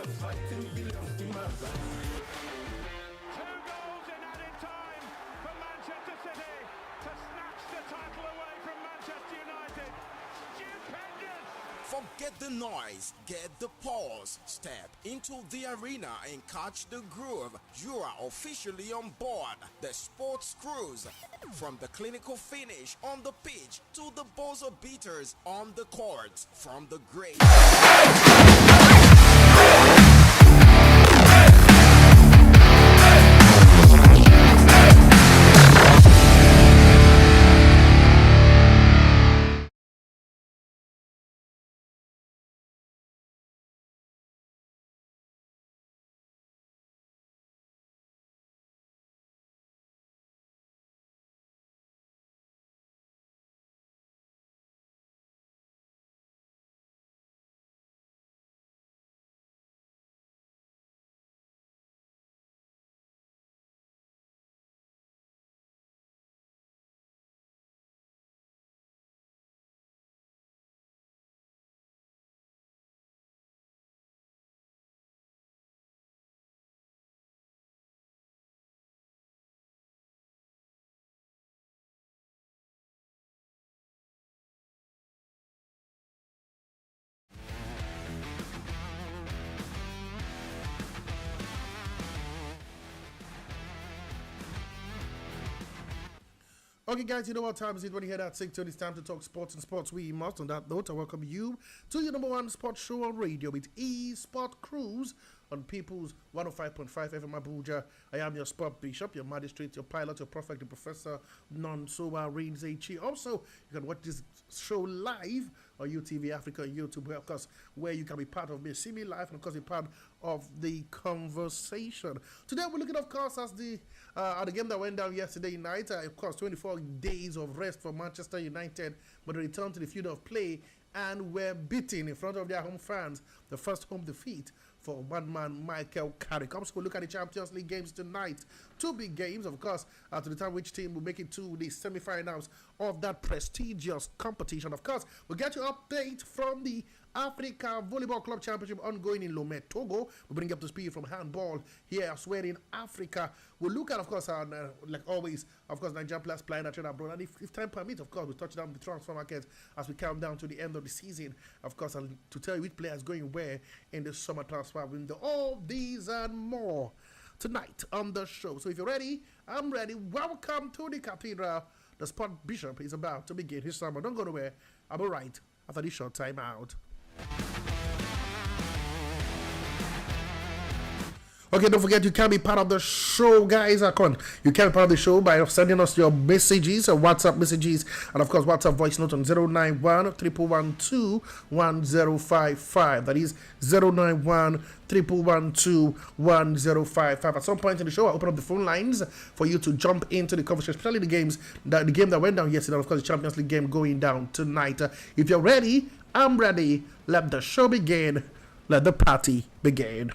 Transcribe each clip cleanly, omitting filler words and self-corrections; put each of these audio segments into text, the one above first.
goals in added time for Manchester City to snatch the title away from Manchester United. Stupendous! Forget the noise, get the pause, step into the arena and catch the groove. You are officially on board the Sports Cruise. From the clinical finish on the pitch to the buzzer beaters on the courts, from the great Okay, guys, you know what time is it when you hear that 6:30? It's time to talk sports and sports. We must. On that note, I welcome you to your number one sports show on radio with E-Sport Cruise on People's 105.5 FM Abuja. I am your sport bishop, your magistrate, your pilot, your prophet, the professor, Nonsoba Reigns H. Also, you can watch this show live on UTV Africa and YouTube, of course, where you can be part of me, see me live, and of course, be part of the conversation. Today, we're looking, of course, at the game that went down yesterday night. Of course, 24 days of rest for Manchester United, but they returned to the field of play and were beaten in front of their home fans. The first home defeat for one man, Michael Carrick. Also, we'll look at the Champions League games tonight. Two big games, of course, to determine which team will make it to the semi-finals of that prestigious competition. Of course, we'll get you an update from the Africa Volleyball Club Championship ongoing in Lomé, Togo. We'll bring you up to speed from handball here elsewhere in Africa. We'll look at, of course, like always, of course, Nigerian players playing at abroad. And if time permits, of course, we'll touch down the transfer market as we count down to the end of the season. Of course, and to tell you which player is going where in the summer transfer window. All these and more tonight on the show. So if you're ready, I'm ready. Welcome to the cathedral. The sport bishop is about to begin his sermon. Don't go nowhere. I'll be right after this short time out. Okay, don't forget you can be part of the show, guys. You can be part of the show by sending us your messages, or WhatsApp messages, and of course WhatsApp voice note on 091-312-1055. That is 091-312-1055. At some point in the show, I'll open up the phone lines for you to jump into the conversation, especially the game that went down yesterday, and of course the Champions League game going down tonight. If you're ready, I'm ready. Let the show begin. Let the party begin.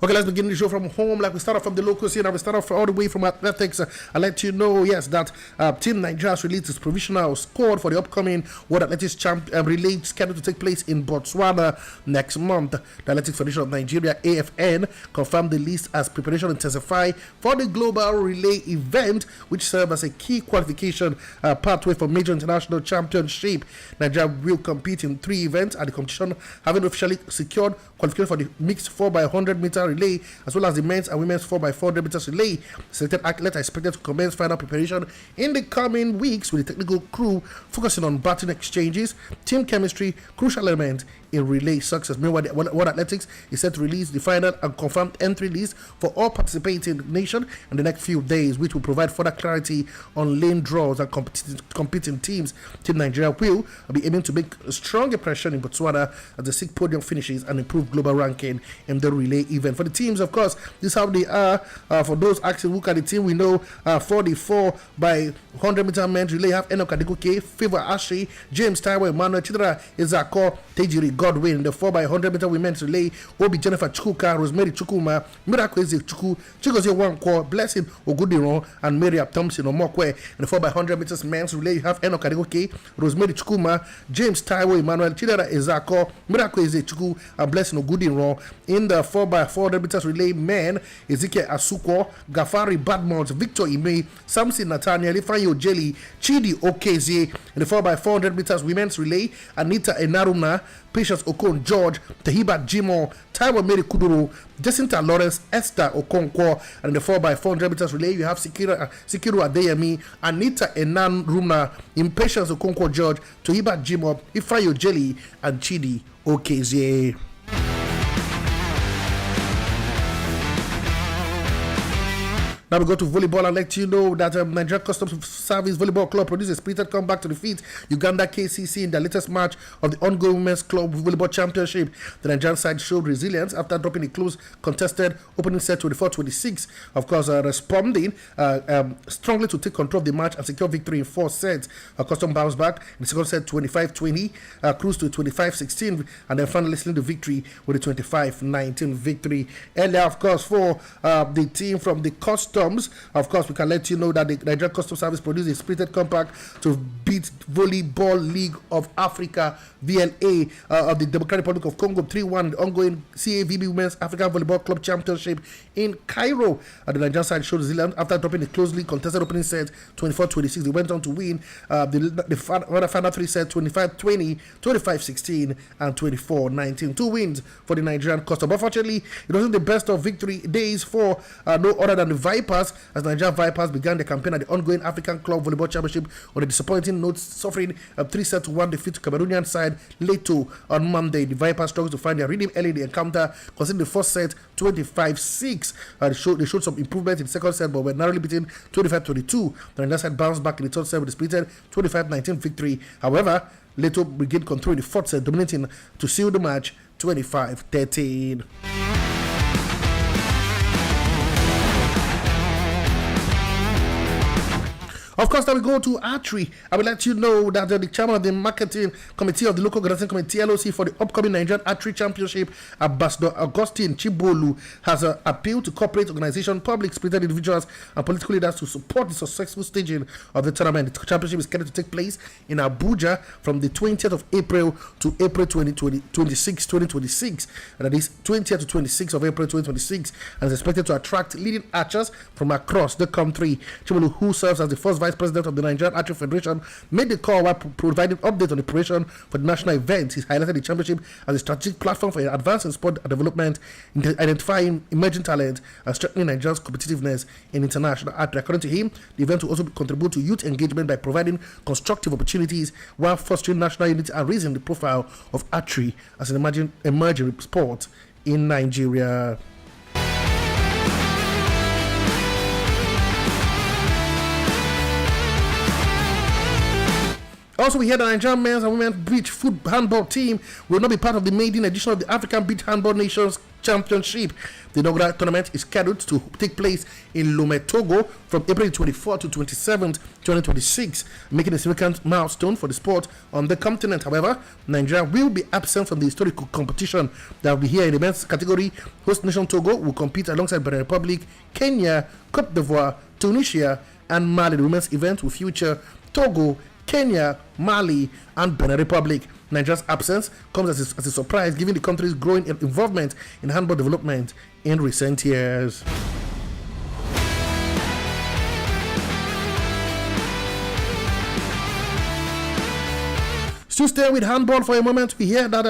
Okay, let's begin the show from home. Like we start off from the local scene, and we start off all the way from athletics. I'll let you know, yes, that Team Nigeria has released its provisional squad for the upcoming World Athletics Relay scheduled to take place in Botswana next month. The Athletics Federation of Nigeria, AFN, confirmed the list as preparation intensify for the Global Relay event, which serves as a key qualification pathway for major international championship. Nigeria will compete in 3 events at the competition, having officially secured qualification for the mixed 4x100-meter relay, as well as the men's and women's 4x400 meters relay. Selected athletes are expected to commence final preparation in the coming weeks, with the technical crew focusing on baton exchanges, team chemistry, crucial element in relay success. Meanwhile, the World Athletics is set to release the final and confirmed entry list for all participating nations in the next few days, which will provide further clarity on lane draws and competing teams. Team Nigeria will be aiming to make a strong impression in Botswana as they seek podium finishes and improve global ranking in the relay event. For the teams, of course, this is how they are. For those asking, look at the team. We know for the 4 by 100-meter men's relay, have Enoch Adegoke, Favor Ashley, James Taiwo, Emmanuel Chidera, Izako, Tejiri Godwin. The 4 by 100-meter women's relay, Obi Jennifer Chukwuka, Rosemary Chukwuma, Miracle Eze Chukwu, Chigozie Wankwo, Blessing Ogudiron, and Mary Thompson Omokwe. In the 4 by 100 meters men's relay, you have Enoch Adegoke, Rosemary Chukwuma, James Taiwo, Emmanuel Chidera, Izako, Miracle Eze Chukwu, and Blessing Ogudiron. In the 4 by 400 meters relay men, Ezekiel Asukwo, Gafari Badmont, Victor Ime, Samson Nathaniel, Ifeanyi Ojeli, Chidi Okezie. In the 4 by 400 meters women's relay, Anita Enaruna, Patience Okon George, Tahiba Jimo, Taiwo Mary Kuduro, Jacinta Lawrence, Esther Okonkwo. And in the 4 by 400 meters relay, you have Sikiru Adeyemi, Anita Enaruna, Impatience Okonkwo George, Tahiba Jimo, Ifeanyi Ojeli, and Chidi Okezie. Now we go to volleyball and let you know that Nigeria Customs Service Volleyball Club produced a spirited comeback to defeat Uganda KCC in the latest match of the ongoing Women's Club Volleyball Championship. The Nigerian side showed resilience after dropping a close contested opening set 24-26. Of course, responding strongly to take control of the match and secure victory in 4 sets. Custom bounced back in the second set 25-20, cruised to 25-16, and then finally sealing the victory with a 25-19 victory. Earlier, of course, for the team from the Customs, of course, we can let you know that the Nigerian Customs Service produced a spirited comeback to beat Volleyball League of Africa, VLA, of the Democratic Republic of Congo 3-1, the ongoing CAVB Women's African Volleyball Club Championship in Cairo. The Nigerian side showed resilience after dropping a closely contested opening set 24-26. They went on to win the final 3 sets 25-20, 25-16, and 24-19. 2 wins for the Nigerian Customs. Unfortunately, it wasn't the best of victory days for no other than the Vipers, as Nigerian Vipers began the campaign at the ongoing African Club Volleyball Championship on a disappointing note, suffering a 3-1 defeat to Cameroonian side Leto on Monday. The Vipers struggled to find their rhythm early in the encounter, conceding the first set 25-6. They showed some improvement in the second set, but were narrowly beaten 25-22. The Nigerian side bounced back in the third set with a spirited 25-19 victory. However, Leto regained control in the fourth set, dominating to seal the match 25-13. Of course, now we go to archery. I will let you know that the chairman of the marketing committee of the local organizing committee LOC for the upcoming Nigerian Archery Championship, Ambassador Augustine Chibolu, has appealed to corporate organizations, public spirited individuals, and political leaders to support the successful staging of the tournament. The championship is scheduled to take place in Abuja from the 20th of April to April 2026, and that is 20th to 26th of April 2026, and is expected to attract leading archers from across the country. Chibolu, who serves as the first vice president of the Nigerian Archery Federation, made the call while providing updates on the preparation for the national event. He highlighted the championship as a strategic platform for advancing sport development, identifying emerging talent, and strengthening Nigeria's competitiveness in international archery. According to him, the event will also contribute to youth engagement by providing constructive opportunities while fostering national unity and raising the profile of archery as an emerging sport in Nigeria. Also, we hear the Nigerian men's and women's beach foot handball team will not be part of the maiden edition of the African Beach Handball Nations Championship. The inaugural tournament is scheduled to take place in Lomé, Togo from April 24 to 27th, 2026, making a significant milestone for the sport on the continent. However, Nigeria will be absent from the historical competition that will be here in the men's category. Host nation Togo will compete alongside Benin Republic, Kenya, Cote d'Ivoire, Tunisia, and Mali. The women's event will feature Togo, Kenya, Mali, and Benin Republic. Nigeria's absence comes as a surprise given the country's growing involvement in handball development in recent years. Still staying with handball for a moment, we hear that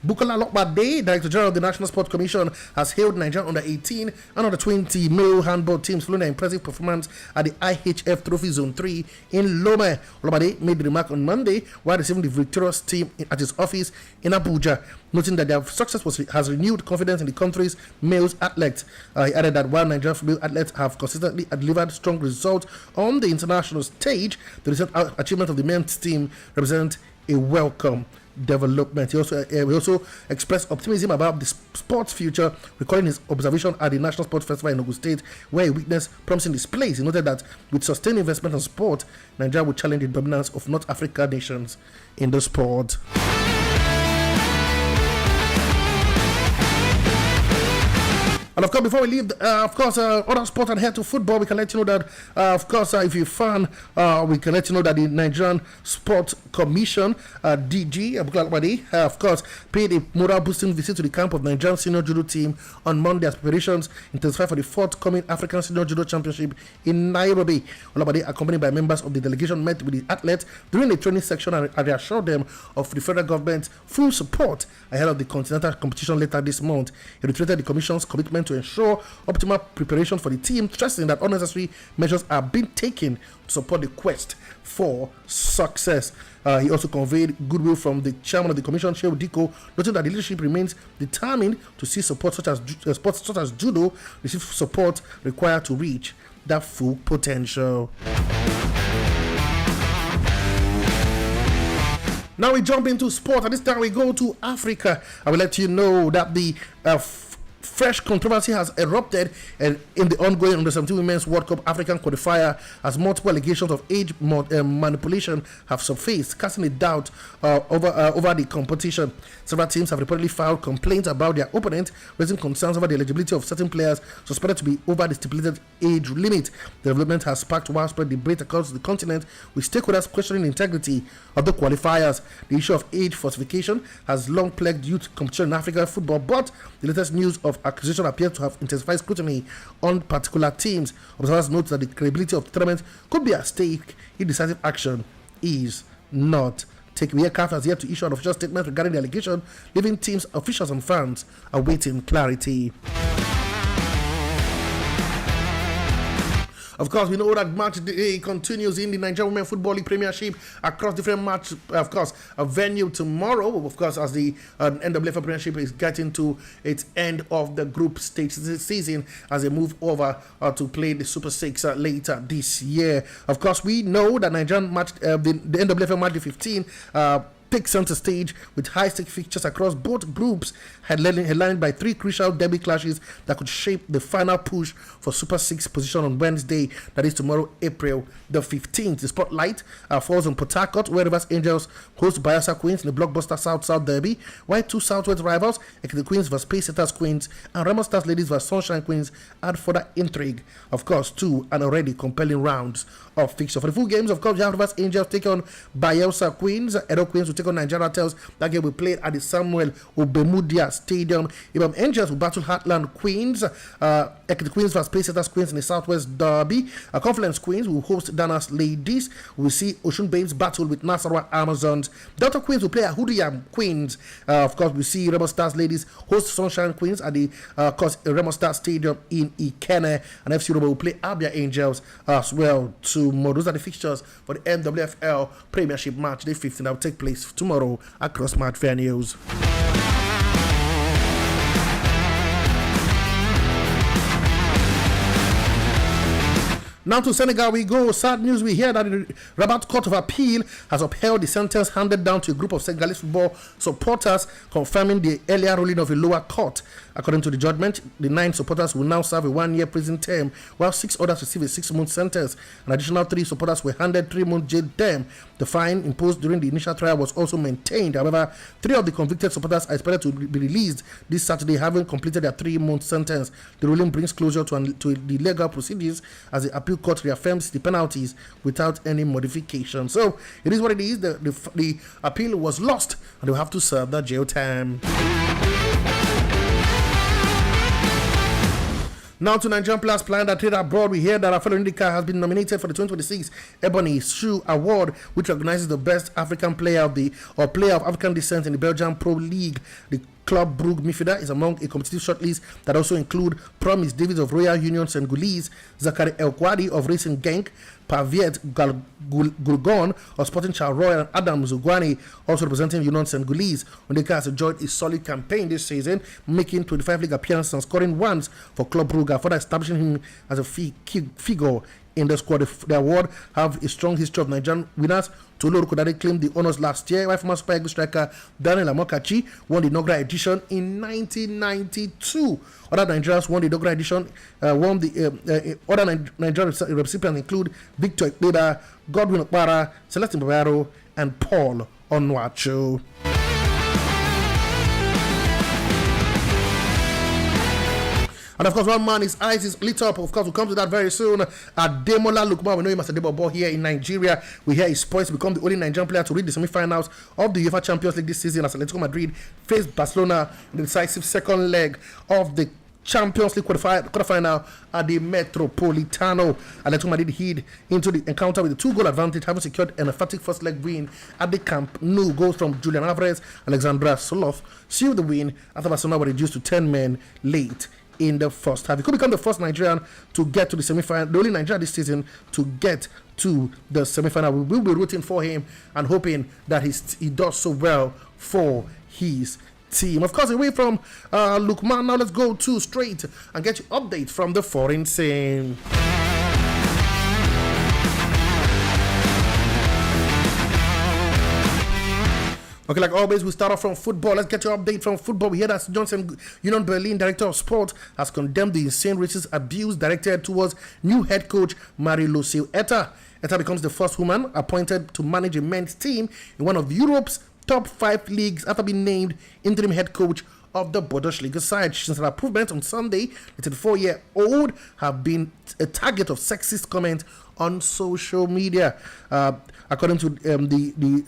Bukola Lokbade, Director General of the National Sports Commission, has hailed Nigeria under 18 and under 20 male handball teams following their impressive performance at the IHF Trophy Zone 3 in Lomé. Lokbade made the remark on Monday while receiving the victorious team at his office in Abuja, noting that their success has renewed confidence in the country's male athletes. He added that while Nigerian male athletes have consistently delivered strong results on the international stage, the recent achievement of the men's team represents a welcome development. He also expressed optimism about the sports future, recalling his observation at the National Sports Festival in Ogun State, where he witnessed promising displays. He noted that with sustained investment in sport, Nigeria will challenge the dominance of North African nations in the sport. And of course, before we leave, other sport and head to football, we can let you know that, if you're a fan, we can let you know that the Nigerian Sport Commission, DG, of course, paid a morale boosting visit to the camp of Nigerian senior judo team on Monday as preparations intensify for the forthcoming African Senior Judo Championship in Nairobi. Olabade, accompanied by members of the delegation, met with the athletes during the training section and reassured them of the federal government's full support ahead of the continental competition later this month. He reiterated the Commission's commitment to ensure optimal preparation for the team, stressing that unnecessary measures are being taken to support the quest for success. He also conveyed goodwill from the chairman of the commission, Shehu Diko, noting that the leadership remains determined to see support such as sports such as judo receive support required to reach that full potential. Now we jump into sport, and this time we go to Africa. I will let you know that the fresh controversy has erupted in the ongoing Under-17 Women's World Cup African qualifier as multiple allegations of age manipulation have surfaced, casting a doubt over the competition. Several teams have reportedly filed complaints about their opponents, raising concerns over the eligibility of certain players suspected to be over the stipulated age limit. The development has sparked widespread debate across the continent, with stakeholders questioning the integrity of the qualifiers. The issue of age falsification has long plagued youth competition in African football, but the latest news of accusation appears to have intensified scrutiny on particular teams. Observers note that the credibility of the tournament could be at stake if decisive action is not taken. The CAF has yet to issue an official statement regarding the allegation, leaving teams, officials, and fans awaiting clarity. Of course, we know that match day continues in the Nigerian Women Football League Premiership across different match. Of course, a venue tomorrow. Of course, as the NWFL Premiership is getting to its end of the group stage season, as they move over to play the Super 6 later this year. Of course, we know that Nigerian match, the NWFL match 15. Takes center stage with high-stake fixtures across both groups, headlined by three crucial derby clashes that could shape the final push for Super 6 position on Wednesday, that is tomorrow, April the 15th. The spotlight falls on Port Harcourt, where Rivers Angels host Bayelsa Queens in the blockbuster South-South derby, while two Southwest rivals, Ekiti Queens vs Paysetters Queens and Remo Stars Ladies vs Sunshine Queens, add further intrigue, of course, to an already compelling rounds of fixture. For the full games, of course, you have Rivers Angels take on Bayelsa Queens, Edo Queens will take on Nigeria Tels. That game will play at the Samuel Obemudia Stadium. Ibam Angels will battle Heartland Queens. Ekiti Queens vs Paysetters Queens in the Southwest Derby. Confluence Queens will host Danas Ladies. We'll see Ocean Babes battle with Nasarawa Amazons. Delta Queens will play at Huduyam Queens. Of course, we see Remo Stars Ladies host Sunshine Queens at the Remo Stars Stadium in Ikene. And FC Robo will play Abia Angels as well tomorrow. Those are the fixtures for the NWFL Premiership match day 15 that will take place tomorrow across match venues. Now to Senegal we go. Sad news, we hear that the Rabat Court of Appeal has upheld the sentence handed down to a group of Senegalese football supporters, confirming the earlier ruling of a lower court. According to the judgment, the 9 supporters will now serve a 1-year prison term, while 6 others receive a 6-month sentence. An additional 3 supporters were handed 3-month jail term. The fine imposed during the initial trial was also maintained. However, 3 of the convicted supporters are expected to be released this Saturday, having completed their 3-month sentence. The ruling brings closure to the legal proceedings as the appeal court reaffirms the penalties without any modification. So it is what it is. The appeal was lost, and they will have to serve the jail time. Now to Nigerian players planned that trade abroad. We hear that Rafael Ndika has been nominated for the 2026 Ebony Shoe Award, which recognizes the best African player player of African descent in the Belgian Pro League. The Club Brugge midfielder is among a competitive shortlist that also include Promise Davids of Royal Union Senegalese, Zakari El Kwadi of Racing Genk, Paviet Gulgon of Sporting Charleroi, and Adam Zugwani, also representing Union Senegalese. Ndeka has enjoyed a solid campaign this season, making 25 league appearances and scoring once for Club Brugge, further establishing him as a figure in the squad. The award have a strong history of Nigerian winners. Tolu Kodade claimed the honors last year, while former Super Eagles striker Daniel Amokachi won the inaugural edition in 1992. Other Nigerians won the inaugural edition. Other Nigerian recipients include Victor Ikpeba, Godwin Okpara, Celestine Babaro, and Paul Onwachu. And of course, one man, his eyes is lit up. Of course, we'll come to that very soon. Ademola Lookman, we know him as Adebo Ball here in Nigeria. We hear his points to become the only Nigerian player to reach the semi-finals of the UEFA Champions League this season as Atletico Madrid faced Barcelona in the decisive second leg of the Champions League quarterfinal at the Metropolitano. Atletico Madrid head into the encounter with a 2-goal advantage, having secured an emphatic first leg win at the Camp Nou. Goals from Julian Alvarez, Alexandra Soloth sealed the win after Barcelona were reduced to 10 men late in the first half. He could become the first Nigerian to get to the semi-final, the only Nigerian this season to get to the semi-final. We will be rooting for him and hoping that he does so well for his team. Of course, away from Lookman, now let's go to straight and get you update from the foreign scene. Okay, like always, we start off from football. Let's get your update from football. We hear that Johnson Union Berlin, director of sport, has condemned the insane racist abuse directed towards new head coach Marie-Lucille Etta. Etta becomes the first woman appointed to manage a men's team in one of Europe's top 5 leagues after being named interim head coach of the Bundesliga side. Since her appointment on Sunday, the 34-year-old have been a target of sexist comments on social media. According to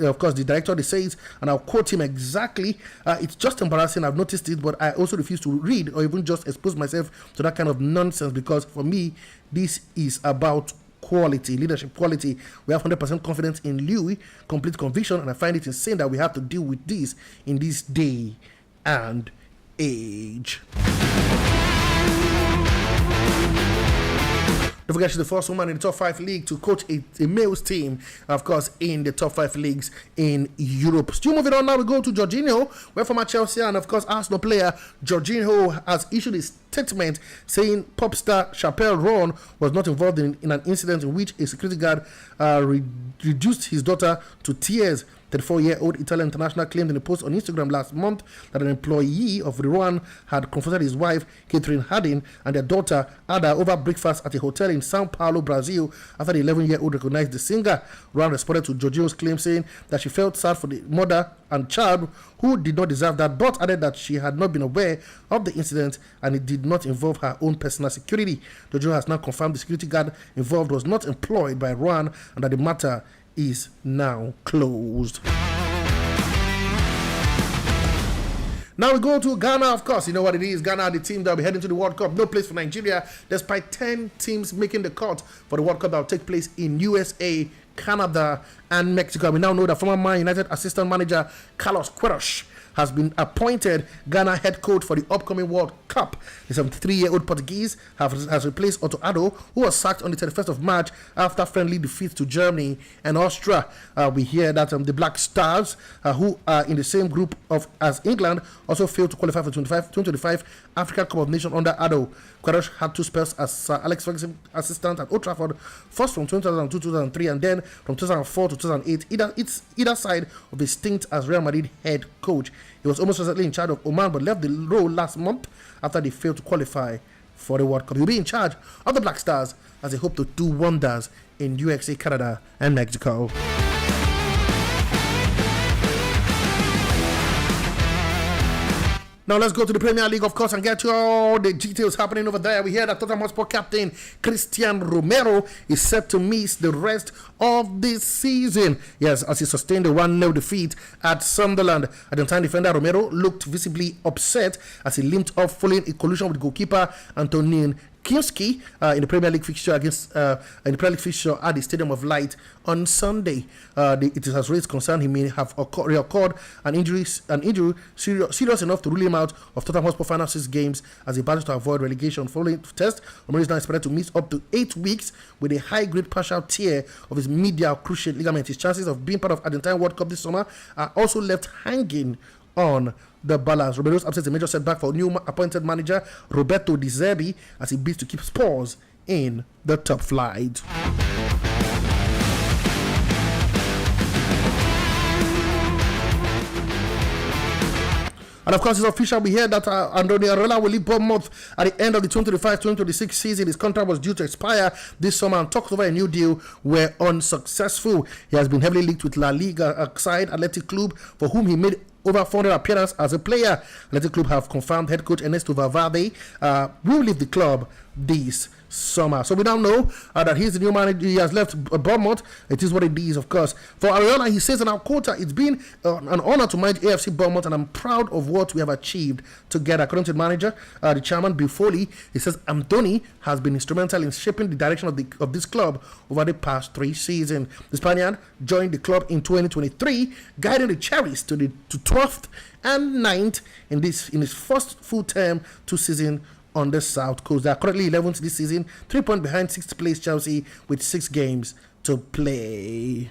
of course, the director, they says, and I'll quote him exactly, it's just embarrassing. I've noticed it, but I also refuse to read or even just expose myself to that kind of nonsense, because for me, this is about quality, leadership quality. We have 100% confidence in Louis, complete conviction, and I find it insane that we have to deal with this in this day and age. Don't forget, she's the first woman in the top 5 league to coach a male's team, of course, in the top 5 leagues in Europe. Still moving on now, we go to Jorginho, where former Chelsea and, of course, Arsenal player Jorginho has issued a statement saying pop star Chappelle Roan was not involved in an incident in which a security guard reduced his daughter to tears. 34-year-old Italian international claimed in a post on Instagram last month that an employee of Rowan had confronted his wife, Catherine Harding, and their daughter, Ada, over breakfast at a hotel in Sao Paulo, Brazil, after the 11-year-old recognized the singer. Rowan responded to Jorginho's claim, saying that she felt sad for the mother and child who did not deserve that, but added that she had not been aware of the incident and it did not involve her own personal security. Jorginho has now confirmed the security guard involved was not employed by Rowan and that the matter is now closed. Now we go to Ghana, of course. You know what it is. Ghana, the team that will be heading to the World Cup. No place for Nigeria, despite 10 teams making the cut for the World Cup that will take place in USA, Canada, and Mexico. We now know that former Man United assistant manager Carlos Queiroz has been appointed Ghana head coach for the upcoming World Cup. The 73-year-old Portuguese has replaced Otto Addo, who was sacked on the 31st of March after friendly defeats to Germany and Austria. We hear that the Black Stars, who are in the same group as England, also failed to qualify for 2025 African Cup of Nations under Addo. Queiroz had 2 spells as Sir Alex Ferguson assistant at Old Trafford, first from 2002-2003 and then from 2004-2008, either side of his stint as Real Madrid head coach. He was almost recently in charge of Oman but left the role last month after they failed to qualify for the World Cup. He'll be in charge of the Black Stars as they hope to do wonders in USA, Canada, and Mexico. Now let's go to the Premier League, of course, and get to all the details happening over there. We hear that Tottenham Hotspur captain Christian Romero is set to miss the rest of this season. Yes, as he sustained a 1-0 defeat at Sunderland. Argentine defender Romero looked visibly upset as he limped off following a collision with goalkeeper Antonin Kinski in the Premier League fixture at the Stadium of Light on Sunday. It has raised concern he may have reoccurred an injury serious enough to rule him out of Tottenham Hotspur final 6 games as he battles to avoid relegation. Following the test, Romero is now expected to miss up to 8 weeks with a high-grade partial tear of his medial cruciate ligament. His chances of being part of Argentine World Cup this summer are also left hanging on the balance. Romero's absence is a major setback for new appointed manager Roberto Di Zerbi as he bids to keep Spurs in the top flight. And of course, it's official. We hear that Andoni Areola will leave Bournemouth at the end of the 2025-2026 season. His contract was due to expire this summer, and talks over a new deal were unsuccessful. He has been heavily linked with La Liga side Athletic Club, for whom he made over 400 appearances as a player. Athletic Club have confirmed head coach Ernesto Valverde will leave the club this summer. So we now know that he's the new manager. He has left Bournemouth. It is what it is, of course. For Areola, he says in our quota, it's been an honor to manage AFC Bournemouth, and I'm proud of what we have achieved together. According to the manager, the chairman, Bill Foley, he says Anthony has been instrumental in shaping the direction of this club over the past 3 seasons. The Spaniard joined the club in 2023, guiding the Cherries to 12th and 9th in his first full term 2 seasons on the South Coast. They are currently 11th this season, 3 points behind 6th place Chelsea with 6 games to play.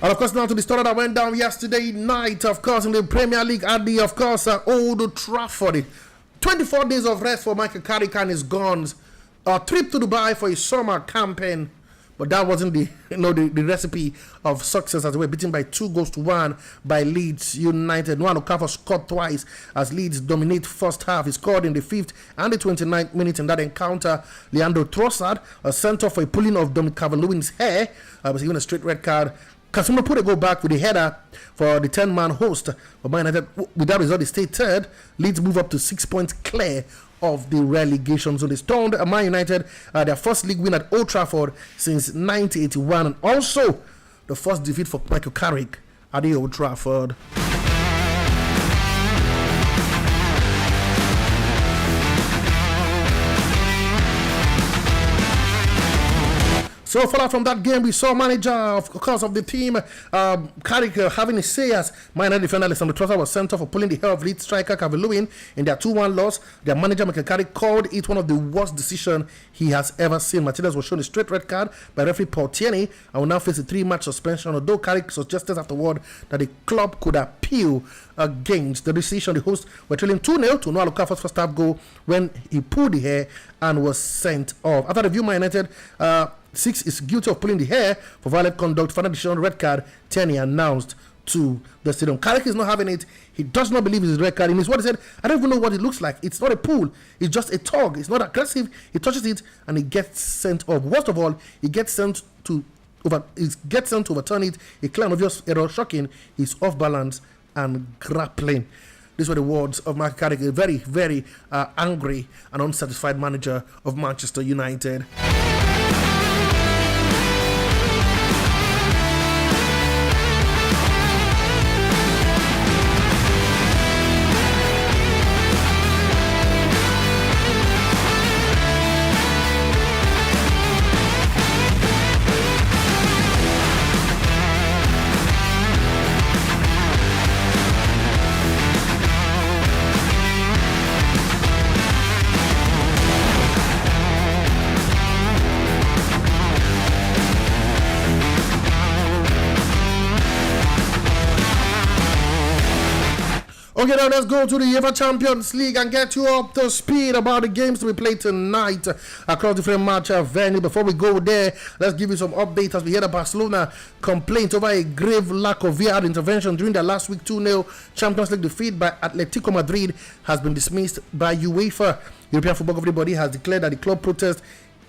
And of course, now to the story that went down yesterday night, of course, in the Premier League at the, of course, Old Trafford. 24 days of rest for Michael Carrick and his Guns. A trip to Dubai for his summer campaign. But that wasn't the recipe of success, as they were beaten by 2-1 by Leeds United. Noah Okafor scored twice as Leeds dominate first half. He scored in the 5th and the 29th minute in that encounter. Leandro Trossard, a centre for a pulling of Dominic Calvert-Lewin's hair, was given a straight red card. Kasuma put a go back with the header for the 10-man host. But Man United, with that result, they stayed third. Leeds move up to 6 points clear of the relegation zone. They stoned Man United their first league win at Old Trafford since 1981, and also the first defeat for Michael Carrick at the Old Trafford. So far from that game, we saw manager, of course, of the team, Carrick, having a say as minor defender Alessandro Trossard was sent off for pulling the hair of lead striker Calvert-Lewin in their 2-1 loss. Their manager, Michael Carrick, called it one of the worst decisions he has ever seen. Martinez was shown a straight red card by referee Paul Tierney and will now face a 3-match suspension, although Carrick suggested afterward that the club could appeal against the decision. The hosts were trailing 2-0 to Noah Okafor's first half goal when he pulled the hair and was sent off. After the review, Man United 6 is guilty of pulling the hair for violent conduct. Final decision red card, Tierney announced to the stadium. Carrick is not having it. He does not believe it's a red card. In his word, he said, I don't even know what it looks like. It's not a pull. It's just a tug. It's not aggressive. He touches it and he gets sent off. Worst of all, he gets sent to overturn it. A clear and obvious error, shocking. He's off balance and grappling. These were the words of Michael Carrick, a very, very angry and unsatisfied manager of Manchester United. Okay, now let's go to the UEFA Champions League and get you up to speed about the games to be played tonight across different match venues. Before we go there, let's give you some updates as we hear that Barcelona complaint over a grave lack of VAR intervention during their last week 2-0 Champions League defeat by Atletico Madrid has been dismissed by UEFA. European Football Governing Body has declared that the club protest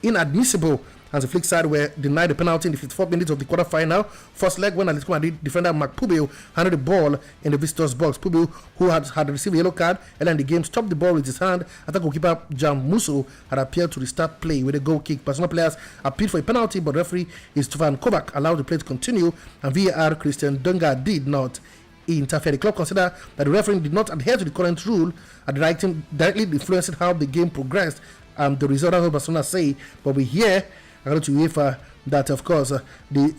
inadmissible as the Flick side were denied the penalty in the 54th minute of the quarterfinal. First leg when Atletico Madrid defender Marc Pubio handed the ball in the visitors' box. Pubio, who had received a yellow card earlier in the game, stopped the ball with his hand after goalkeeper Jan Musso had appeared to restart play with a goal kick. Barcelona players appealed for a penalty, but referee Stefan Kovac allowed the play to continue, and VAR Christian Dunga did not interfere. The club considered that the referee did not adhere to the current rule and directly influencing how the game progressed. The result of Barcelona say, but we hear according to UEFA that of course they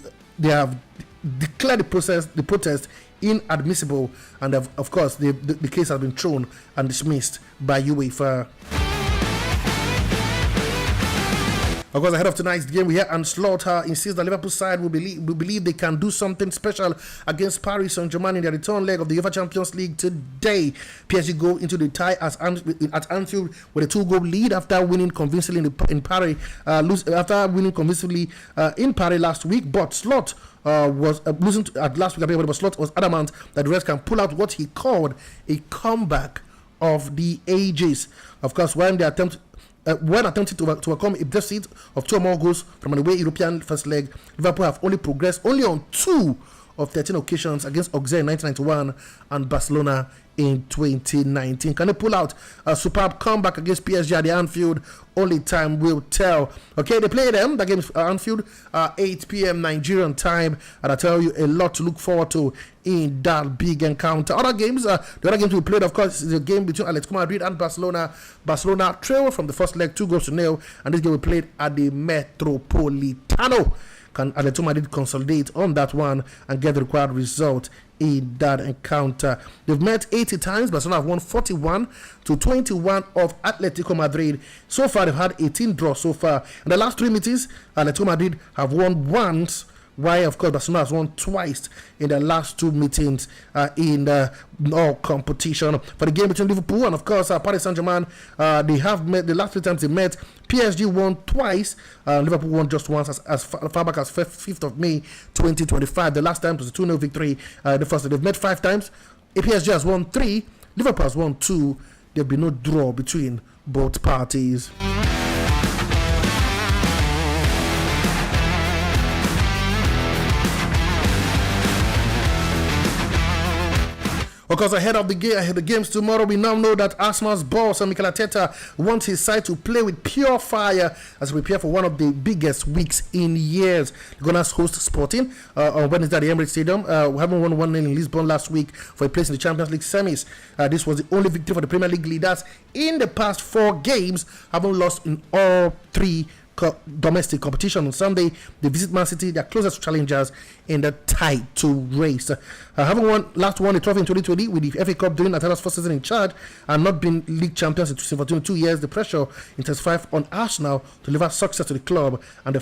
have declared the protest inadmissible, and of course the case has been thrown and dismissed by UEFA. Of course, ahead of tonight's game, we hear Ancelotti insists that Liverpool side will believe they can do something special against Paris Saint-Germain in their return leg of the UEFA Champions League today. PSG go into the tie at Anfield with a 2-goal lead after winning convincingly in Paris. In Paris last week, but Slot was losing at last week. But Slot was adamant that the Reds can pull out what he called a comeback of the ages. Of course, when attempting to overcome a deficit of 2 more goals from an away European first leg, Liverpool have only progressed on 2 of 13 occasions against Auxerre in 1991 and Barcelona in 2019. Can they pull out a superb comeback against PSG at the Anfield? Only time will tell. Okay, they play them. That game is Anfield, 8 p.m. Nigerian time, and I tell you a lot to look forward to in that big encounter. The other games we played, of course, is a game between Atletico Madrid and Barcelona. Barcelona trailed from the first leg 2-0, and this game we played at the Metropolitano. Can Atletico Madrid consolidate on that one and get the required result in that encounter? They've met 80 times. Barcelona have won 41 to 21 of Atletico Madrid. So far, they've had 18 draws so far. In the last 3 meetings, Atletico Madrid have won once, while, of course, Barcelona has won twice in the last 2 meetings in all competition. For the game between Liverpool and, of course, Paris Saint-Germain, they have met the last 3 times they met. PSG won twice. Liverpool won just once as far back as 5th of May 2025. The last time was a 2-0 victory. The first they've met 5 times. PSG has won 3. Liverpool has won 2. There'll be no draw between both parties. Of course, ahead of the games tomorrow, we now know that Arsenal's boss, Mikel Arteta, wants his side to play with pure fire as we prepare for one of the biggest weeks in years. The Gunners host Sporting on Wednesday at the Emirates Stadium. We haven't won 1-0 in Lisbon last week for a place in the Champions League semis. This was the only victory for the Premier League leaders in the past 4 games, having lost in all 3 domestic competition. On Sunday, they visit Man City, their closest challengers in the title race. Having won the trophy in 2020 with the FA Cup during Arteta's first season in charge and not been league champions for 22 years, the pressure intensified on Arsenal to deliver success to the club and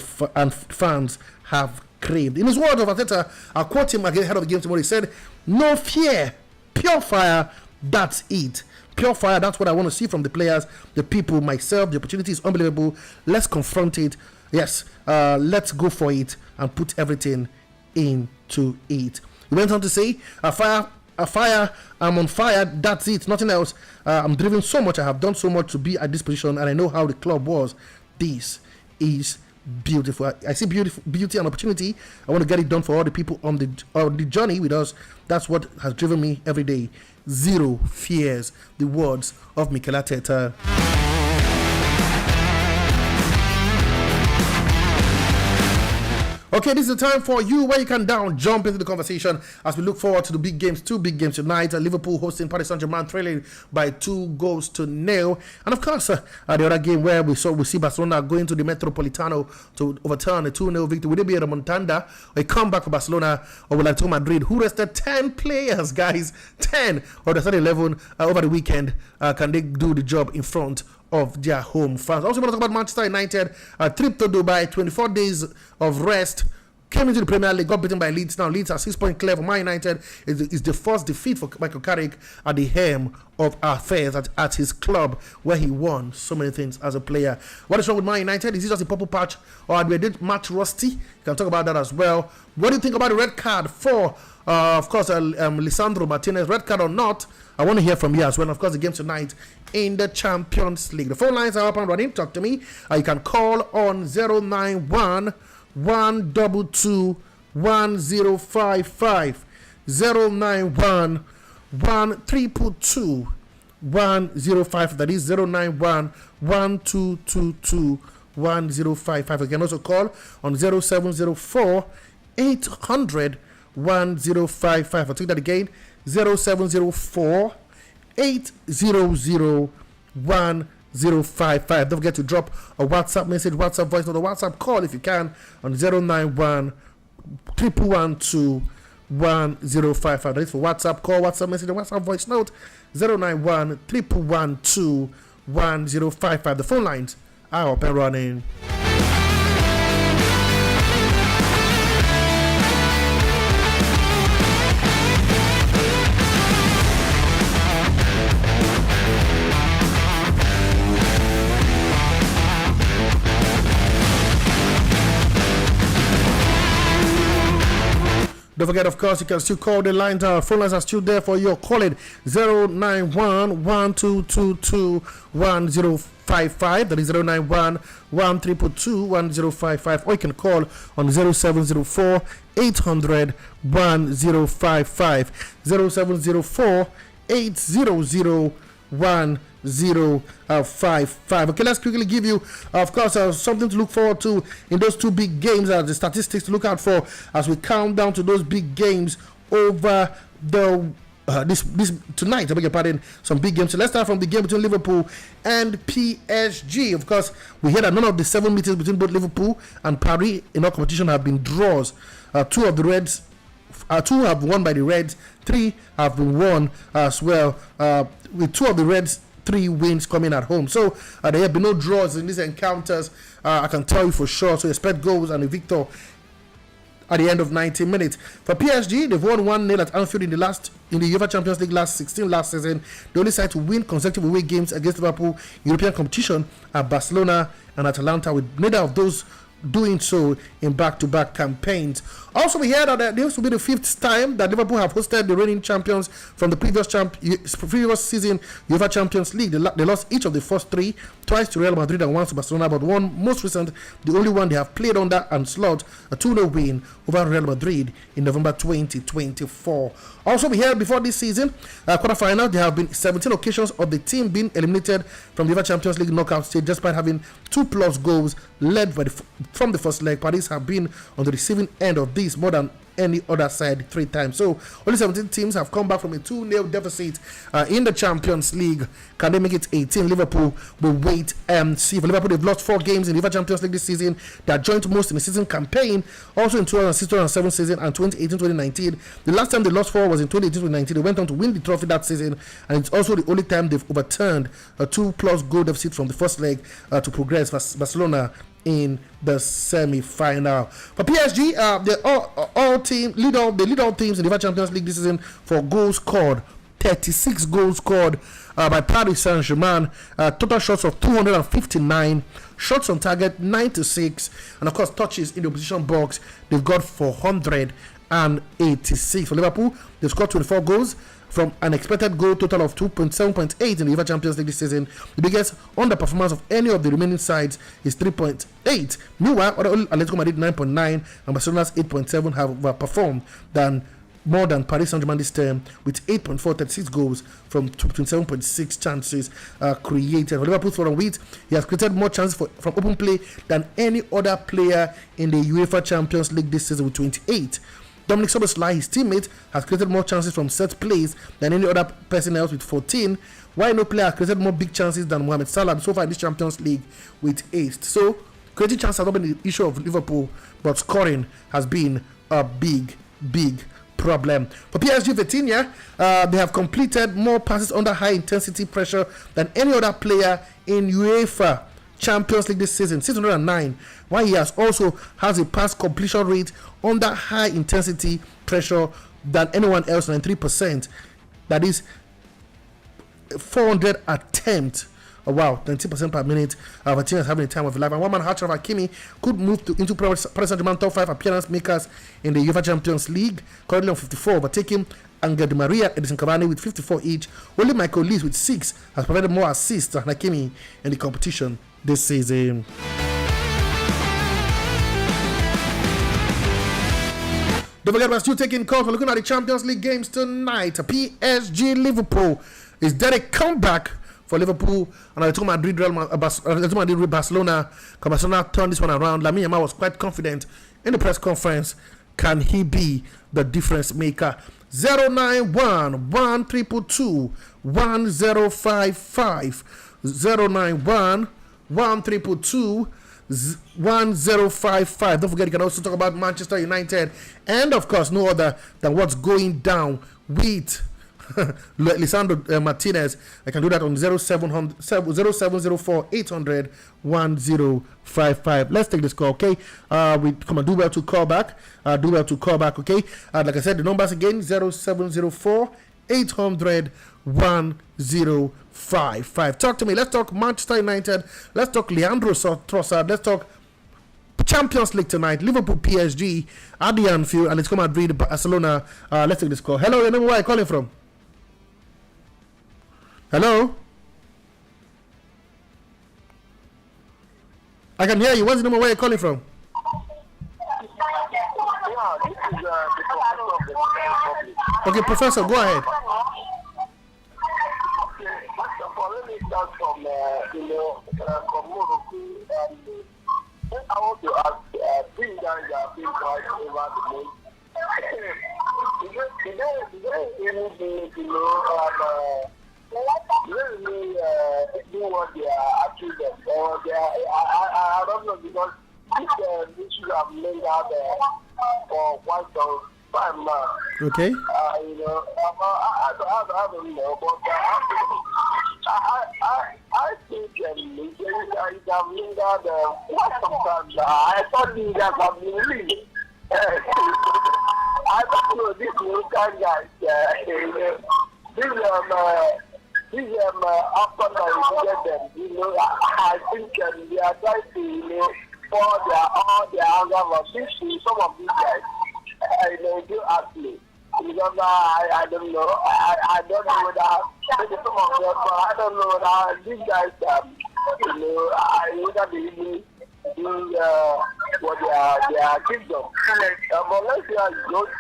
fans have craved. In his words of Arteta, I'll quote him again ahead of the game tomorrow. He said, "No fear, pure fire, that's it. Pure fire, that's what I want to see from the players, the people, myself. The opportunity is unbelievable. Let's confront it. Yes, let's go for it and put everything into it." He went on to say, a fire, I'm on fire, that's it, nothing else. I'm driven so much, I have done so much to be at this position, and I know how the club was. This is beautiful. I see beauty and opportunity. I want to get it done for all the people on the journey with us. That's what has driven me every day. Zero fears. The words of Mikel Arteta. Okay, this is the time for you where you can jump into the conversation as we look forward to the big games. 2 big games tonight. Liverpool hosting Paris Saint-Germain, trailing by 2-0. And of course, the other game where we see Barcelona going to the Metropolitano to overturn a 2-0 victory. Will it be a remontada, a comeback for Barcelona, or will Atletico Madrid, who rested 10 players, guys, 10 or the 11 over the weekend, can they do the job in front of their home fans? Also, want to talk about Manchester United. A trip to Dubai, 24 days of rest. Came into the Premier League, got beaten by Leeds. Now Leeds are 6 points clear for Man United. Is the first defeat for Michael Carrick at the helm of affairs at his club, where he won so many things as a player. What is wrong with Man United? Is it just a purple patch, or are they match rusty? You can talk about that as well. What do you think about the red card for, of course, Lisandro Martinez? Red card or not? I want to hear from you as well. Of course, the game tonight in the Champions League. The phone lines are up and running. Talk to me. You can call on 091 122 1055, 091 122 105. That is 091 1222 1055. You can also call on 0704 800 1055. I'll take that again. 0704 800 1055. Don't forget to drop a WhatsApp message, WhatsApp voice note, or WhatsApp call if you can on 091 112 1055. That is for WhatsApp call, WhatsApp message, and WhatsApp voice note. 091 112 1055. The phone lines are up and running. Don't forget, of course, you can still call the lines. Our phone lines are still there for your calling. 091-1222-1055. That is 091-1222-1055. Or you can call on 0704-800-1055. 0704-800-1055. Okay, let's quickly give you, of course, something to look forward to in those two big games, the statistics to look out for as we count down to those big games over the this tonight. I beg your pardon, some big games. So let's start from the game between Liverpool and PSG. Of course, we hear that none of the 7 meetings between both Liverpool and Paris in our competition have been draws. Two of the Reds, two have won by the Reds, 3 have been won as well. With 2 of the Reds, 3 wins coming at home. So there have been no draws in these encounters. I can tell you for sure. So expect goals and a victor at the end of 90 minutes. For PSG, they've won 1-0 at Anfield in the UEFA Champions League last season. The only side to win consecutive away games against Liverpool European competition are Barcelona and Atalanta, with neither of those doing so in back-to-back campaigns. Also, we heard that this will be the 5th time that Liverpool have hosted the reigning champions from the previous season UEFA Champions League. They lost each of the first 3, twice to Real Madrid and once to Barcelona, but one most recent, the only one they have played under and slot, a 2-0 win over Real Madrid in November 2024. Also, we heard before this season, quarterfinal, there have been 17 occasions of the team being eliminated from the UEFA Champions League knockout stage, despite having 2+ goals led from the first leg. Paris have been on the receiving end of this more than any other side 3 times. So only 17 teams have come back from a 2-0 deficit in the Champions League. Can they make it 18? Liverpool will wait and see. For Liverpool, they've lost 4 games in the UEFA Champions League this season. They are joint most in the season campaign, also in 2006-2007 season and 2018-2019. The last time they lost 4 was in 2018-2019. They went on to win the trophy that season, and it's also the only time they've overturned a 2+ goal deficit from the first leg to progress. Barcelona in the semi-final. For PSG, they lead all teams in the Champions League this season for goals scored. 36 goals scored by Paris Saint-Germain. Total shots of 259. Shots on target 96, and of course touches in the opposition box. They've got 486. For Liverpool, they've scored 24 goals from an expected goal total of 7.8 in the UEFA Champions League this season. The biggest underperformance of any of the remaining sides is 3.8. Meanwhile, Atletico Madrid 9.9 and Barcelona's 8.7 have performed more than Paris Saint-Germain this term, with 36 goals from 27.6 chances created. For Liverpool's foreign wheat, he has created more chances from open play than any other player in the UEFA Champions League this season with 28. Dominic Szoboszlai, his teammate, has created more chances from set plays than any other person else with 14, while no player has created more big chances than Mohamed Salah so far in this Champions League with 8. So, creating chances has not been the issue of Liverpool, but scoring has been a big problem. For PSG Vitinha, they have completed more passes under high intensity pressure than any other player in UEFA Champions League this season, 609, while he has a pass completion rate under high intensity pressure than anyone else, 93%. That is 400 attempts. Oh, wow, 90% per minute. Vitinha is having a time of life. And one man, Achraf Hakimi, could move into Paris Saint-Germain top 5 appearance makers in the UEFA Champions League, currently on 54, overtaking Angel Di Maria, Edison Cavani with 54 each. Only Michael Olise with 6 has provided more assists than Hakimi in the competition this season. Don't forget, we're still taking calls. We're looking at the Champions League games tonight. PSG Liverpool. Is there a comeback for Liverpool? And Atletico Madrid Barcelona. Barcelona turned this one around. Lamine Yamal was quite confident in the press conference. Can he be the difference maker? 091-1322-1055. 091-1322-1055. Don't forget, you can also talk about Manchester United and, of course, no other than what's going down with Lisandro Martinez. I can do that on 0704-800-1055. Let's take this call, okay? We come and do well to call back. Okay? Like I said, the numbers again, 0704-800-1055. Talk to me. Let's talk Manchester United. Let's talk Leandro Trossard. Let's talk Champions League tonight. Liverpool PSG at the Anfield, and it's come Madrid Barcelona. Let's take this call. Hello, your name, where are you calling from? Hello? I can hear you. What's the number? Where are you calling from? Yeah, this is the professor of the Republic. Okay, Professor, go ahead. Okay, first of all, let me start from, from Morocco. I want to ask, bring down your big price over the moon. Today, really, do what they are actually doing. I don't know because this issue have laid out for quite some time now. Okay. I don't know, but I think it have laid out quite some time now. I thought these guys have been really. I don't know this local guys. These after I get them, I think they are trying to, pour all their anger on some of these guys. Do ask me. Because I don't know. I don't know that. Maybe some of them, but I don't know that these guys, I whether they even do what they are kingdom. But let's see how it goes.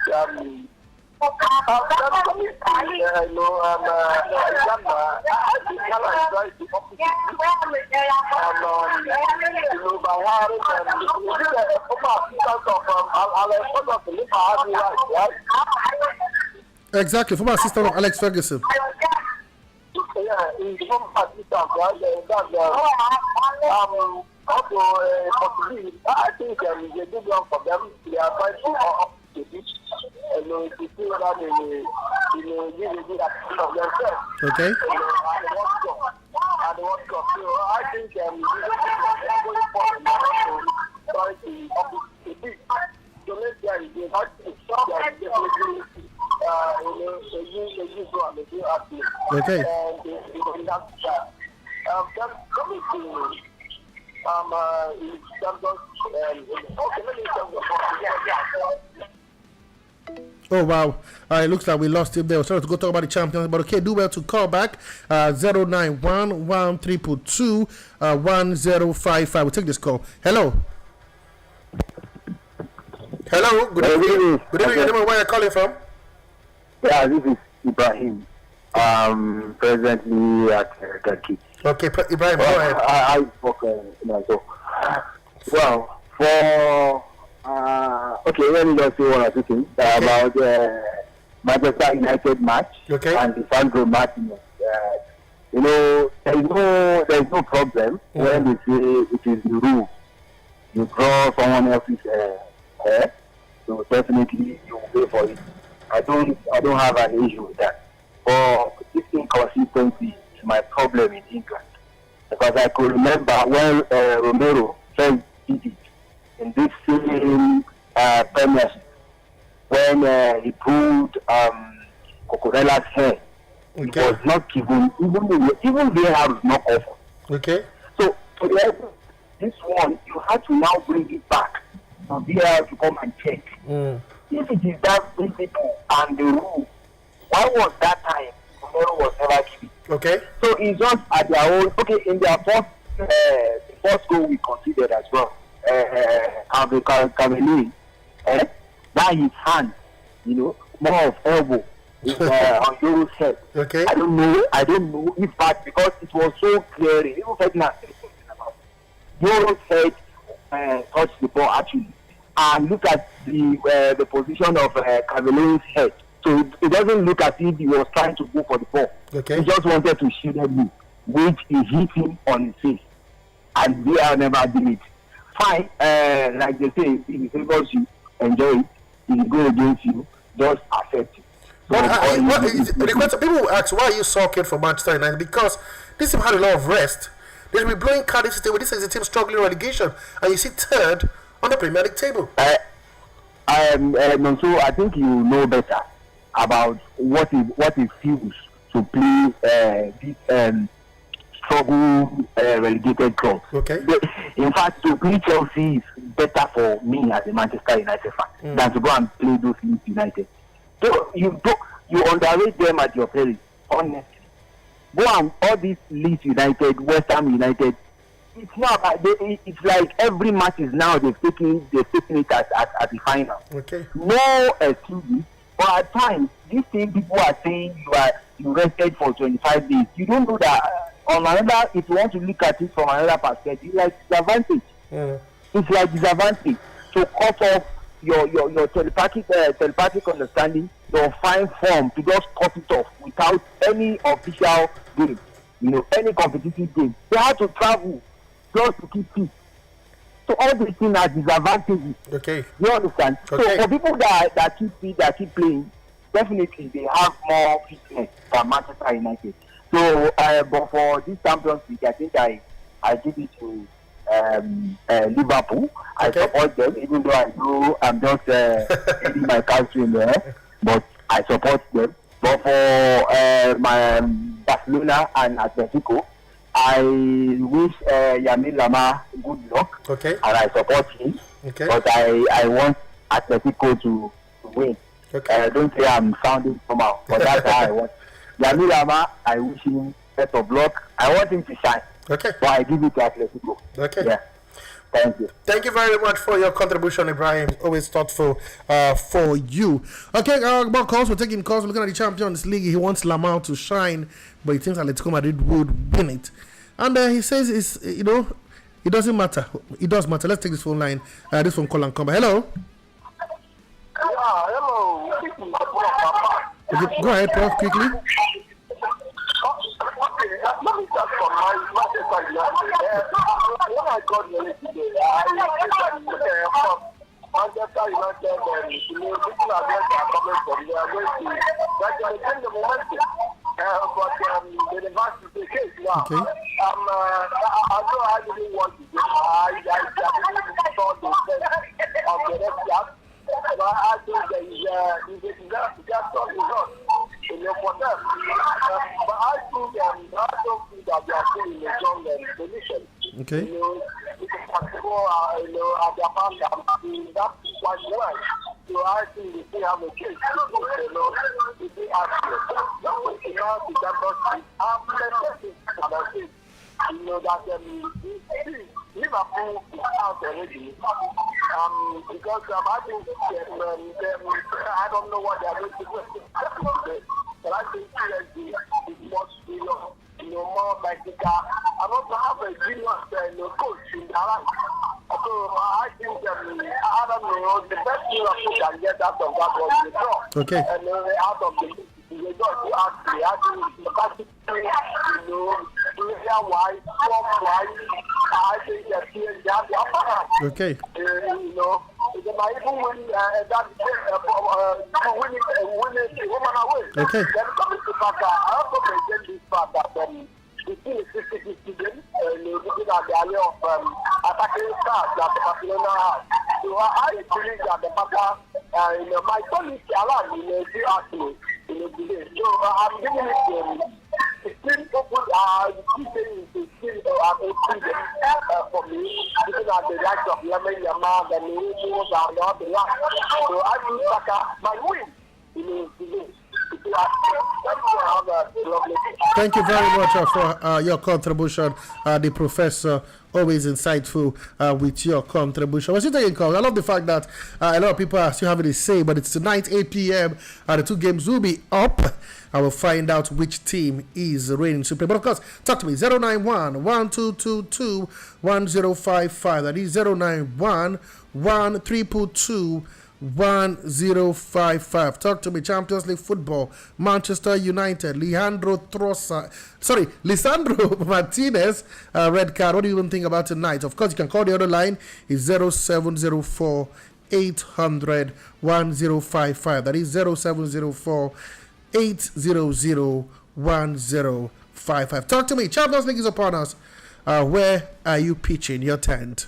Exactly, former assistant of Alex Ferguson. Yeah, he's from Pakistan, also, I think it's a good one for them. They are trying to up to this. And to see whether they give a good action of themselves. Okay. And the World Cup. So I think going forward now to try to up to this. So let's say they have to stop that definitely Okay. And coming to oh wow, it looks like we lost him there. We're trying to go talk about the champions, but okay, do well to call back 091 322 1055. We'll take this call. Hello. Hello, good evening. Good evening. Where are you calling from? Yeah, this is Ibrahim. Presently at Turkey. Okay, Ibrahim, go ahead. I spoke, so. Well, for okay, let me just say one or two things about Manchester United match and the Sandro Martinez. There is no problem when they say it is the rule. You draw someone else's hair, so definitely you will pay for it. I don't have an issue with that. But this inconsistency is my problem in England. Because I could remember when Romero first did it in this same Premiership, when he pulled Cucurella's hair. It was not given, even the hair was not offered. Okay. So, this one, you have to now bring it back to be able to come and check. If it is that principle and the rule, why was that time Romero was never given? Okay. So it's just at their own. Okay, in their first goal we considered as well. Cavani, that his hand, more of elbow on Euro's head. Okay. I don't know if that because it was so clear. Even Ferdinand said something about Euro's head touched the ball actually, and look at the position of Cavani's head. So it doesn't look as if he was trying to go for the ball. Okay. He just wanted to shield him, which he hit him on his face. And we are never did it. Fine, like they say, if it favors you, enjoy it. If it goes against you, just accept it. So people will ask, why are you sulking for Manchester United? Because this team had a lot of rest. They'll be blowing Cardiff City. This is a team struggling relegation, and you see third on the Premier League table. So I think you know better about what it feels to play this struggle relegated clubs. Okay. In fact, to play Chelsea is better for me as a Manchester United fan than to go and play those Leeds United. So you underrate them at your peril, honestly. Go and all these Leeds United, West Ham United. It's not. It's like every match is now they've taken it at the final. Okay. No excuses. But at times, these same people are saying you rested for 25 days. You don't know that on another. If you want to look at it from another perspective, it's like disadvantage. It's like disadvantage. So cut off your telepathic understanding, your fine form to just cut it off without any official game, any competitive game. They have to travel just to keep peace. So all these things are disadvantages. Okay. You understand? Okay. So for people that keep fit, that keep playing, definitely they have more fitness than Manchester United. So but for this Champions League, I think I give it to Liverpool. I support them, even though I know I'm just getting my country in there, but I support them. But for my Barcelona and Atletico, I wish Yamil Lamar good luck. Okay. And I support him. Okay. But I want Atletico to win. Okay. Don't say I'm sounding somehow, but that's how I want. Yamil Lamar, I wish him best of luck. I want him to shine. Okay. But I give it to Atletico. Okay. Yeah. Thank you. Thank you very much for your contribution, Ibrahim. Always thoughtful for you. Okay, about calls. We're taking calls. We're looking at the Champions League. He wants Lamar to shine, but he thinks Atletico Madrid would win it. And he says, it doesn't matter. It does matter. Let's take this phone line. This from Colin Comba. Hello. Yeah, hello. Okay, go ahead, Prof, quickly. Okay, let me start from my Manchester United. When I got here today, Manchester United, people are going to coming from there. Going to gradually change the momentum. But the reverse is the case now. Okay. Although I didn't want to do I didn't saw the sense of the next class. But I think there is a disaster result. For them. But I don't think that they are still in a strong position. Okay. At their back, that's quite well. So I think they still have a case. If they ask you, that's what you know, the Champions League. I'm plenty of things that Liverpool is out already. Because I think I don't know what they are going to do. But I think PSG is much, more tactical. I want to have a genius coach in their life. So I think I don't know, the best Liverpool can get out of that was the draw. Okay. And out of the result, you actually player-wise, form-wise, I think that PSG has the upper hand. Okay. They might even win that winning woman away. Okay. Then coming to Baka, I also maintain this fact that the team is 50-50 game, looking at the area of attacking stars that the Barcelona has. So I believe that the Baka, my colleague Alan, do ask me, today. So I'm giving it still open, for me, looking at the likes of Lemon Yama, the News, and all the rest. So I think Baka might win, today. Thank you very much for your contribution, the professor. Always insightful with your contribution. We're still taking calls. I love the fact that a lot of people are still having a say, but it's tonight, 8 p.m. The two games will be up. I will find out which team is reigning supreme. But of course, talk to me. 091-1222-1055. That is 091-1322. 1055. Talk to me. Champions League football. Manchester United. Lisandro Martinez. Red card. What do you even think about tonight? Of course, you can call the other line. It's 0704 800 1055. That is 0704 800 1055. Talk to me. Champions League is upon us. Where are you pitching your tent?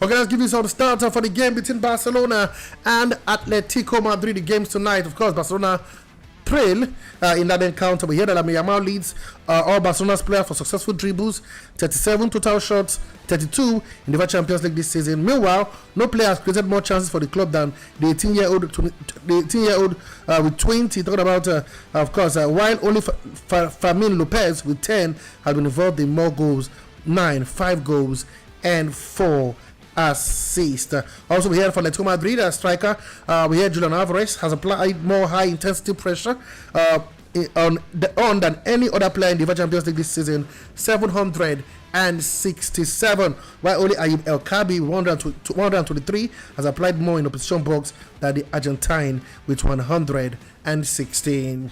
Okay, let's give you some starter for the game between Barcelona and Atletico Madrid. The games tonight, of course, Barcelona trail in that encounter. We hear that Lamine Yamal leads all Barcelona's players for successful dribbles, 37 total shots, 32 in the Champions League this season. Meanwhile, no player has created more chances for the club than the 18-year-old with 20. Talking about, of course, while only Fermin Lopez with 10 has been involved in more goals, 5 goals, and 4 assist. Also, we heard from Atletico Madrid, a striker. We heard Julian Alvarez has applied more high-intensity pressure on than any other player in the Champions League this season, 767. While only Ayoub El Kabi, 123, has applied more in the opposition box than the Argentine with 116.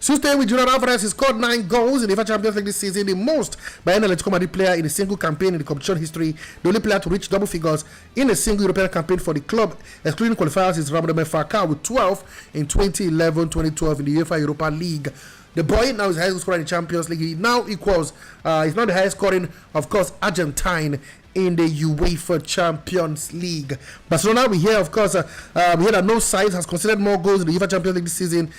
So staying with Julian Alvarez, he scored 9 goals in the Champions League this season, the most by any Atletico Madrid player in a single campaign in the competition history. The only player to reach double figures in a single European campaign for the club, excluding qualifiers, is Radamel Falcao with 12 in 2011-2012 in the UEFA Europa League. The boy now is the highest scorer in the Champions League. He now equals, he's not the highest scoring, of course, Argentine in the UEFA Champions League. Barcelona, we hear, of course, we hear that no side has considered more goals in the UEFA Champions League this season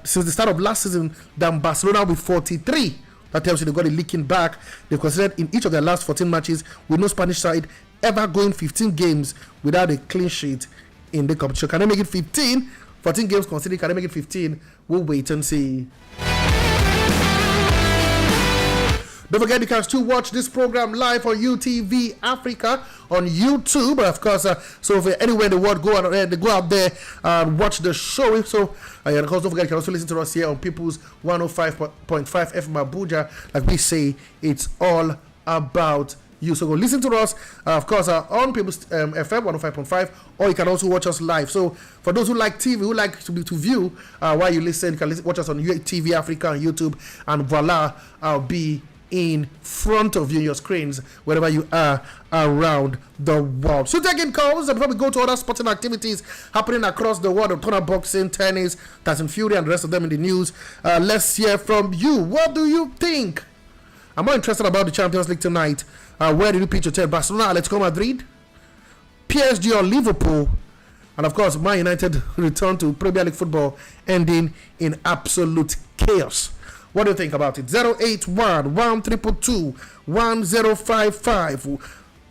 since the start of last season than Barcelona with 43. That tells you they've got a leaking back. They've considered in each of their last 14 matches with no Spanish side ever going 15 games without a clean sheet in the competition. Can they make it 15? 14 games considered. Can they make it 15? We'll wait and see. Don't forget, you can still watch this program live on UTV Africa on YouTube. Of course, so if you're anywhere in the world, go out there and watch the show. So, and of course, don't forget, you can also listen to us here on People's 105.5 FM Abuja. Like we say, it's all about you. So go listen to us, of course, on People's FM 105.5, or you can also watch us live. So for those who like TV, who like to view while you listen, you can watch us on UTV Africa on YouTube, and voila, I'll be in front of you, your screens, wherever you are around the world. So taking calls, and before we go to other sporting activities happening across the world, of Turner boxing, tennis, Tyson Fury, and the rest of them in the news, let's hear from you. What do you think? I'm more interested about the Champions League tonight. Where did you pitch your team? Barcelona, Atletico Madrid, PSG or Liverpool? And of course, Man United return to Premier League football, ending in absolute chaos. What do you think about it? 081-122-1055,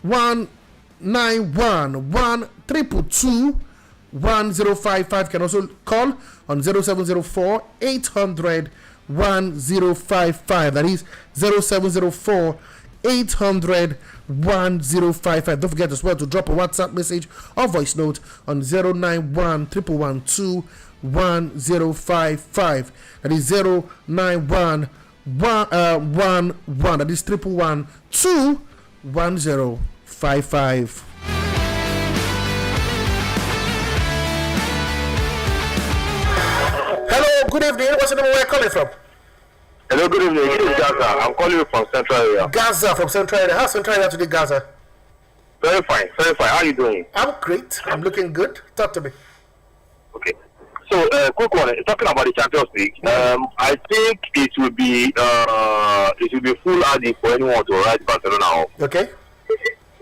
191-122-1055. Can also call on 0704-800-1055. That is 0704-800-1055. Don't forget as well to drop a WhatsApp message or voice note on 091-112-1055. That is 091-11. That is 112-1055. Hello, good evening. What's the number where you're calling from? Hello, good evening. This is Gaza. I'm calling you from Central Area. Gaza from Central Area. How's Central Area today, Gaza? Very fine, very fine. How are you doing? I'm great. I'm looking good. Talk to me. Okay. So, quick one. Talking about the Champions League, I think it will be foolhardy for anyone to write Barcelona off. Okay.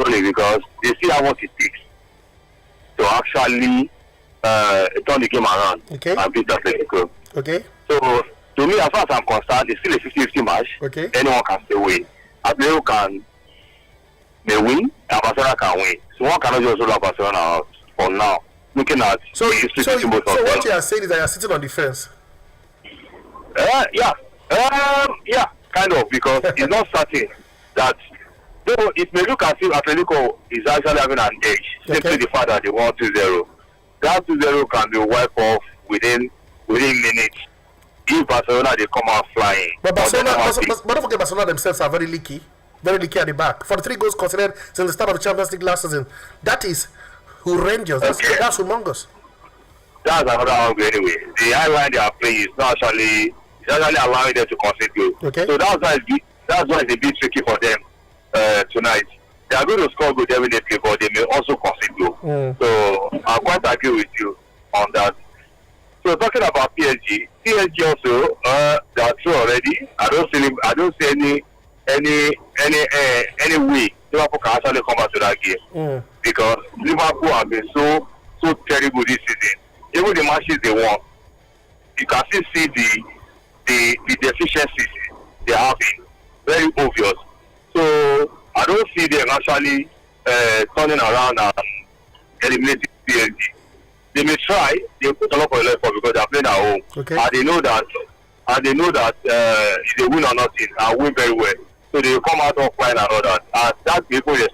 Only because they still have what it takes to actually turn the game around. Okay. And beat Atletico. Okay. So, to me, as far as I'm concerned, it's still a 50-50 match. Okay. Anyone can still win. Atletico may win, and Barcelona can win. So one cannot just roll out Barcelona out for now. Looking at so what you are saying is that you are sitting on the fence. Yeah, kind of, because it's not certain that though it may look as if Atletico is actually having an edge, simply the fact that they won 2-0. That 2-0 can be wiped off within minutes if Barcelona they come out flying. But but don't forget, Barcelona themselves are very leaky at the back. 43 goals considered since the start of the Champions League last season. That is horrendous. That's humongous. That's another angle anyway. The high line they are playing is not actually allowing them to concede goals. Okay. So that's why it's a bit tricky for them tonight. They are going to score goals definitely, but they may also concede goals. So I quite agree with you on that. So talking about PSG also they are through already. I don't see any any way Liverpool can actually come out to that game. Because Liverpool have been so terrible this season. Even the matches they won, you can still see the deficiencies they have been very obvious. So I don't see them actually turning around and eliminating PSG. They may try. They put a lot of effort because they are playing at home, and they know that if they win or nothing, and win very well. So they will come out of fine and all that. And that's before they